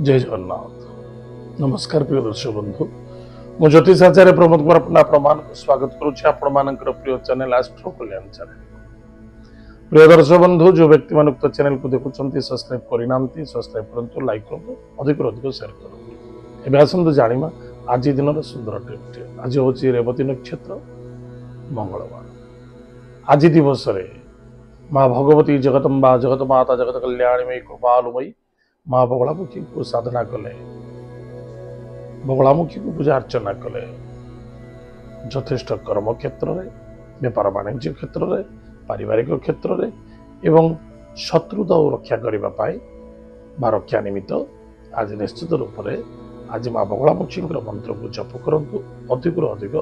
जय जगन्नाथ। नमस्कार प्रिय दर्शक बंधु, मु ज्योतिषाचार्य प्रमोद कुमार पण्डा प्रमाण को स्वागत करुच्ची आपण प्रिय चैनल एस्ट्रो कल्याण चैनल। प्रिय दर्शक बंधु, जो व्यक्ति मान उक्त चैनल को देखुं सब्सक्राइब करना सब्सक्राइब करूँ, लाइक करूँ, अधिक शेयर करूँ। एवं आसतु जाना आज दिन सुंदर टिप्स। आज हूँ रेवती नक्षत्र, मंगलवार। आज दिवस माँ भगवती जगदम्बा जगत माता जगत कल्याणमयी कृपालुमयी माँ बगलामुखी को साधना कले, बगलामुखी को पूजा अर्चना कले यथेष्ट कर्म क्षेत्र में, व्यापार वाणिज्य क्षेत्र में, पारिवारिक क्षेत्र में एवं शत्रुता रक्षा करने रक्षा निमित्त आज निश्चित रूप से आज माँ बगलामुखी मंत्र को जप करंतु, अधिक अधिक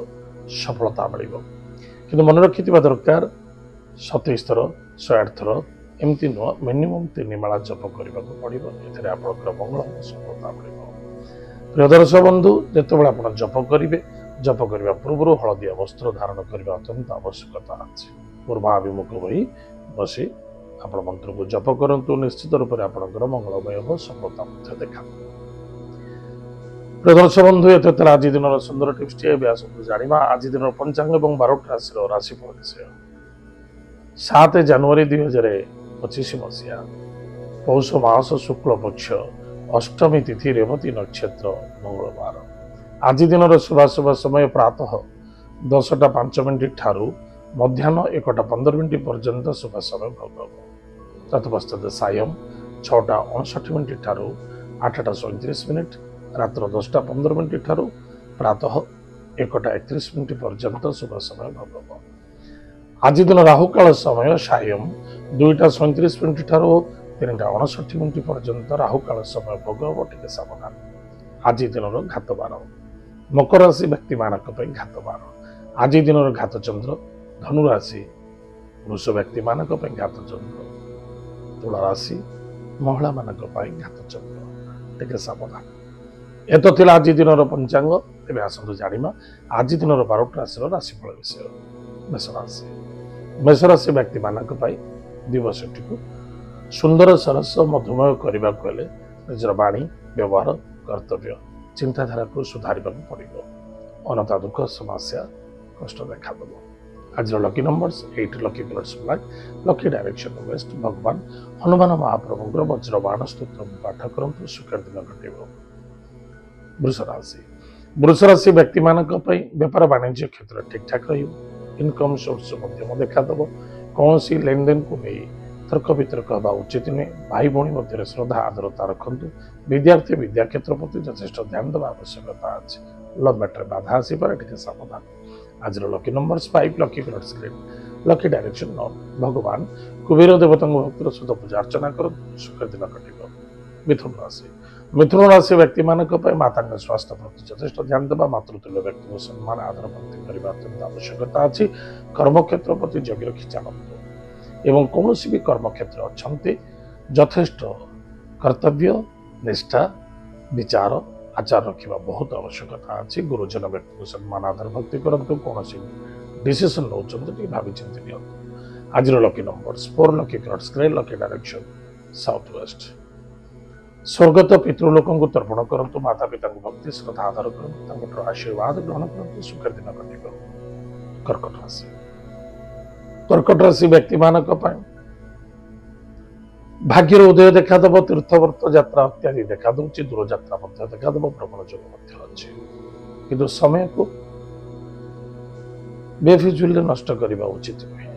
सफलता मिल। कि मन रखि दरकार 27 थर 108 थर एमती नुह मिनिमम 3 माला जप करने को पड़ो। ए मंगल सफलता मिल। प्रिय दर्शक बंधु, जिते आप जप करेंगे, जप करने पूर्व हलदिया वस्त्र धारण करने अत्यंत आवश्यकता अच्छे। पूर्वाभिमुख हो बसी आप मंत्र को जप करूँ, निश्चित रूप से आपंकर मंगलमय हो सफलता देखा। प्रिय दर्शक बंधु, ये आज दिन सुंदर टिप्स जाना आज दिन पंचांग और 12 राशि राशिफल विषय। 7 जनवरी 2025 मसीहा पौष मास शुक्ल पक्ष अष्टमी तिथि रेवती नक्षत्र मंगलवार। आज दिन शुभाशुभ समय प्रातः 10:05 ठारू मध्याह्न 1:15 पर्यंत शुभ समय भोग। तत्पश्चात सायं 6:59 ठारू 8:37 रात्र 10:15 ठारू प्रातः 1:31 पर्यंत शुभ समय भोग। आज दिन राहुकाल समय सायं 2:37 ठारू 3:59 पर्यंत राहुकाल समय भोग हो। टिके सावधान। आज दिन घात बार मकर राशि व्यक्ति मानक घात बार। आज दिन घात चंद्र धनु राशि वृष व्यक्ति मानक घात चंद्र, तुला राशि महिला मानक घात चंद्र। टिके सावधान। ए तो थिला आज दिन पंचांग। तेज आसतु जाना आज दिन 12 राशि राशिफल विषय। मेष राशि मेषराशि व्यक्ति मानक दिवस टी सुंदर सरस मधुमय करने को निजर वाणी व्यवहार कर्तव्य चिंताधारा को सुधार पड़ो। अनता दुख समस्या कष्ट देखा देव। आज lucky numbers 8, lucky colours black, lucky direction waste. भगवान हनुमान महाप्रभुଙ୍କର वज्रबाण स्तोत्र पाठ करंतु, सुखर दिन घटेब। वृष राशि व्यक्ति मानक व्यापार वाणिज्य क्षेत्र ठीक ठाक रही। इनकम सोर्स मध्यम देखादेव। कौन सी लेन देन को नहीं तर्क वितर्क हवा उचित नुहे। भाई भाई मध्य श्रद्धा आदरता रखु। विद्यार्थी विद्या क्षेत्र प्रति यथेष्ट ध्यान देवा आवश्यकता अच्छे। लव मैटर बाधा आसपे टे सावधान। आज lucky numbers 5, lucky colours green, lucky direction north. भगवान कुबेर देवता भक्तर सहित पूजा अर्चना कर सुखर दिन कटो। मिथुन राशि व्यक्ति मानक माता स्वास्थ्य प्रति यथेष्ट ध्यान देवा। मातृतुल्य व्यक्ति को सम्मान आदर भक्ति करने अत्यंत आवश्यकता अच्छी। कर्मक्षेत्र प्रति जगि रखी चलतु एवं कौन भी कर्मक्षेत्र अच्छा यथेष्ट कर्तव्य निष्ठा विचार आचार रखा बहुत आवश्यकता अच्छी। गुरुजन व्यक्ति को सम्मान आदर भक्ति करूँ। कौन डिसीजन नौ भावी चिंती नि। आज lucky numbers 4, lucky colours grey, lucky direction south west. स्वर्गत पितृलोकों को तर्पण करूँ। माता पिता को भक्ति श्रद्धा आदर करूँ। आशीर्वाद ग्रहण करूँ। सुखर दिन कटो। कर्कट राशि व्यक्ति मानक भाग्यर उदय देखादेव। तीर्थवर्त यात्रा इत्यादि देखा दूची। दूर यात्रा देखादेव। भ्रमण जोग अच्छे कि समय को बेफिजुल नष्ट करने उचित नुहे।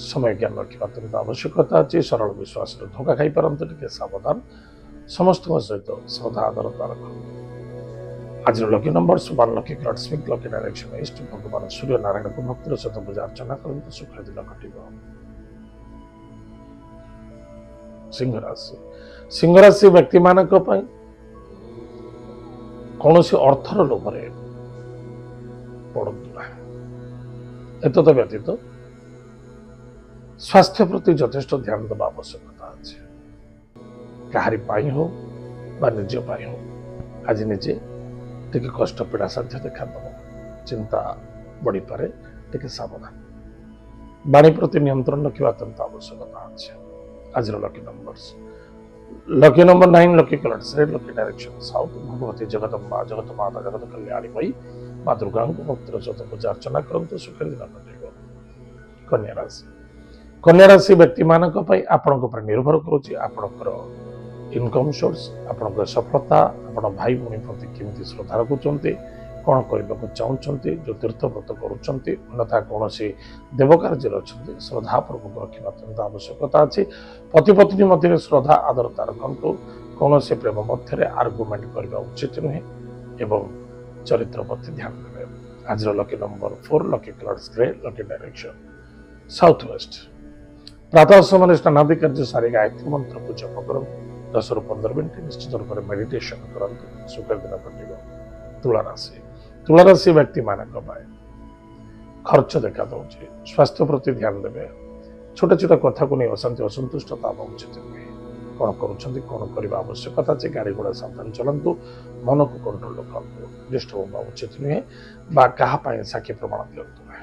समय ज्ञान रखा अत्यंत आवश्यकता अच्छी। सरल विश्वास धोखा खाई पारते टे सावधान। समस्त सहित श्रद्धा आदरता रखु। आज lucky numbers 1, lucky colours pink, lucky direction east. भगवान सूर्य नारायण को भक्तिर सहित पूजा अर्चना करते सुखर दिन घटो। सिंह राशि व्यक्ति मानक कौन सी अर्थर लोभरे पड़ू ना। एत व्यतीत स्वास्थ्य प्रति यथेष्ट ध्यान देवा आवश्यकता अच्छे। कहारी पाई हो बा निज पाई हो आज निजे टे कष्ट पीड़ा साध्य देखा चिंता बढ़ी पारे। टे सावधान। वाणी प्रति नियंत्रण रखा अत्यंत आवश्यकता अच्छे। आज lucky numbers lucky number 9 lucky colours red lucky direction south Bhagwati Jagdamba जगत माता जगत कल्याणी मई माँ दुर्गा को भक्तिर सहित पूजा अर्चना करंतु सुखर दिन कटेगा। कन्या राशि कन्या राशि व्यक्ति मानक पई आपनक पर निर्भर करूची आपनकर इनकम सोर्स आपनकर सफलता आपण भाई भूमि प्रति केमती श्रद्धा रखुचंती कौन करने चाहते जो तीर्थव्रत करुँच अन्यथा कौन देव कार्य अच्छा श्रद्धापूर्वक रखा अत्यंत आवश्यकता अच्छी पति पत्नी मध्य श्रद्धा आदरता रखु कौन से प्रेम मध्य आर्गुमेंट करने उचित नुहे एवं चरित्र प्रति ध्यान देवे। आज lucky number 4 lucky colours grey lucky direction south waste प्रातः समय स्नानादि कार्य सारी गायत्री मंत्र को जप करूँ 10 ରୁ 15 मिनट निश्चित रूप से मेडिटेशन करंतु सुखर दिन कटिब। तुला राशि व्यक्ति मानक खर्च देखा दौर स्वास्थ्य प्रति ध्यान देवे छोटा छोटा कथा को नहीं अशांति असंतुष्टता उचित नुहे कौन करुँच कौन करने आवश्यकता अच्छे गाड़ी घोड़ा सावधान चलतु मन को कंट्रोल रखु डिस्टर्ब होगा उचित नुहे क्या साक्षी प्रमाण दिंतु ना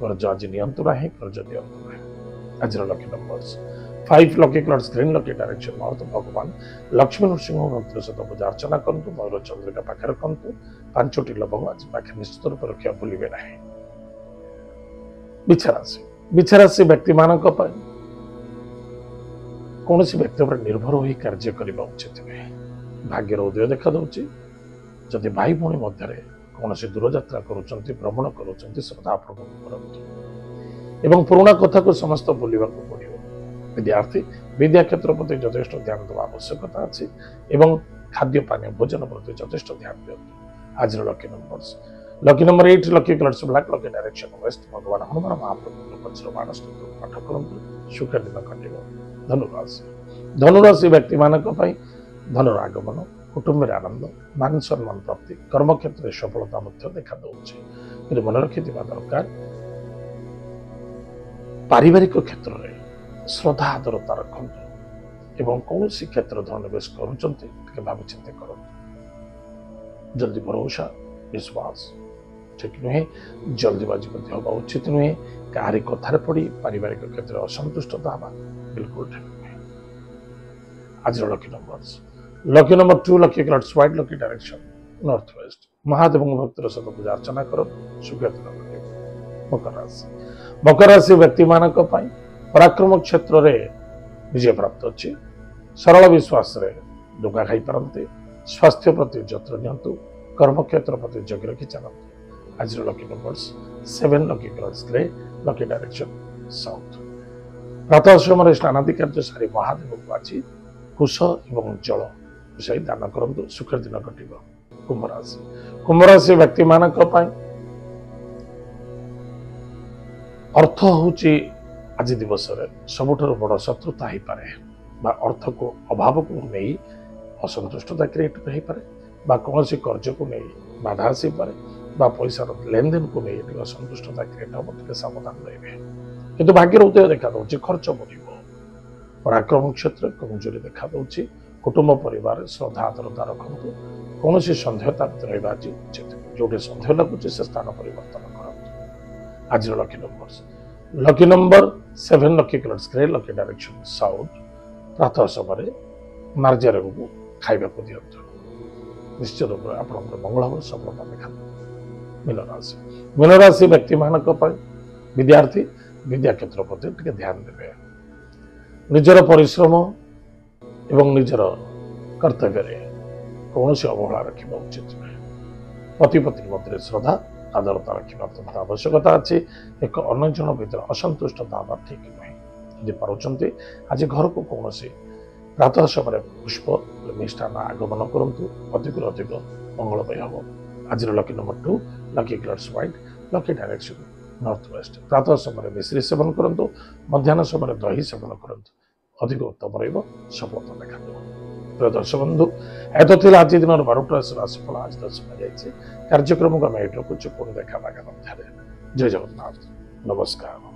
कर्ज आज नियंतु ना कर्ज दिंतु ना। आज lucky numbers 5 lucky colours green lucky direction north भगवान लक्ष्मी नृसिंह मंत्र सहित पूजा अर्चना करंतु मयूर चंद्रिका पाखे रखु 5टी लवंग आज पाखे निश्चित रूप रखा भूलिए ना। बिछा राशि व्यक्ति मानक कौन सी व्यक्ति पर निर्भर हो कार्य करने उचित नुहे भाग्यर उदय देखा दूची जदि भाई भौणी मध्य कौन सी दूरयात्रा करुँच भ्रमण करुँच श्रद्धापूर्वक करंतु एवं पुराणा कथा को समस्त भूलने को पड़ो। विद्यार्थी विद्या क्षेत्र प्रति यथेष्ट ध्यान देवा आवश्यकता अच्छी एवं खाद्य पानी भोजन प्रति यथेष्ट ध्यान दिंतु। आज lucky number 8 lucky colours black lucky direction waste भगवान हनुमान महाप्रभु वज्र बाण स्तोत्र पाठ करंतु सुखर दिन कटिब। धनुराशि व्यक्ति मानक धनुर आगमन कुटुंब आनंद मान सम्मान प्राप्ति कर्म क्षेत्र में सफलता देखा दूसरी मन रखि दरकार पारिवारिक क्षेत्र में श्रद्धा आदरता रखु एवं कौन सी क्षेत्र धननिवेश करुँच भावी चिंता करूँ जल्दी भरोसा विश्वास ठीक नुहे जल्दीबाजी होगा उचित नुहे कहारी कथार पड़ी पारिवारिक क्षेत्र में असंतुष्टता हवा बिल्कुल ठीक नुहे। आज lucky number 2 lucky colours white lucky direction north west Mahadev भक्तर सहित पूजा अर्चना कर सुख दिन। मकर राशि व्यक्ति मानक पराक्रम क्षेत्र में विजय प्राप्त अच्छी सरल विश्वास धोखा खाई पारते स्वास्थ्य प्रति जत्न नियंतु कर्म क्षेत्र प्रति जग रखी चलते। आज lucky numbers 7 lucky colours grey lucky direction south प्रातः समय स्नानादि कार्य सारी महादेव को आज कुश एवं जल मिसाई दान करंतु सुखर दिन कटिब। कुंभ राशि व्यक्ति मानक अर्थ होची आज दिवस सबुठ बड़ शत्रुता हो पाए अर्थ को अभाव को नहीं असंतुष्टता क्रिएट हो पाए कौन सी कर्ज को नहीं बाधा आसी पारे पैसा लेन देन को नहीं असंतुष्टता क्रिएट हम सावधान रहे किंतु भाग्यर उदय देखा दूसरी खर्च बढ़ पराक्रम क्षेत्र कमजोरी देखा दूसरी कुटुंब परिवार श्रद्धा आदरता रखु कौन सी सन्देहता रहा उचित जो सन्देह लगुच से स्थान परिवर्तन कर। आज lucky number 7 lucky colours grey lucky direction south प्रातः समय मार्जा रोग को खाइबा को दिंतु निश्चित रूप से आप मंगल हम सफलता देखा। मीन राशि व्यक्ति मानक विद्यार्थी विद्या क्षेत्र प्रति ध्यान देवे निजर परिश्रम एवं निजर कर्तव्य कौन सी अवहेला रखा उचित पति पत्नी मध्य श्रद्धा आदरता रखा अत्यंत आवश्यकता अच्छी एक अन्य जन भर असंतुष्टता हवा ठीक नुहे यदि पार्टी आज घर को कौन सी प्रातः समय पुष्प मिष्टान आगमन करंतु अधिक अधिक मंगलमय हम। आज lucky number 2 lucky colours white lucky direction north waste प्रातः समय मिश्री सेवन करंतु मध्याह्न समय दही सेवन करंतु अधिक उत्तम रफलता देखा। प्रिय दर्शक बंधु ए तो थिला आज दिन 12टा राशिफल आज दर्शक जाइए कार्यक्रम को आम ये रखुचे पुणी देखा जय जगन्नाथ नमस्कार।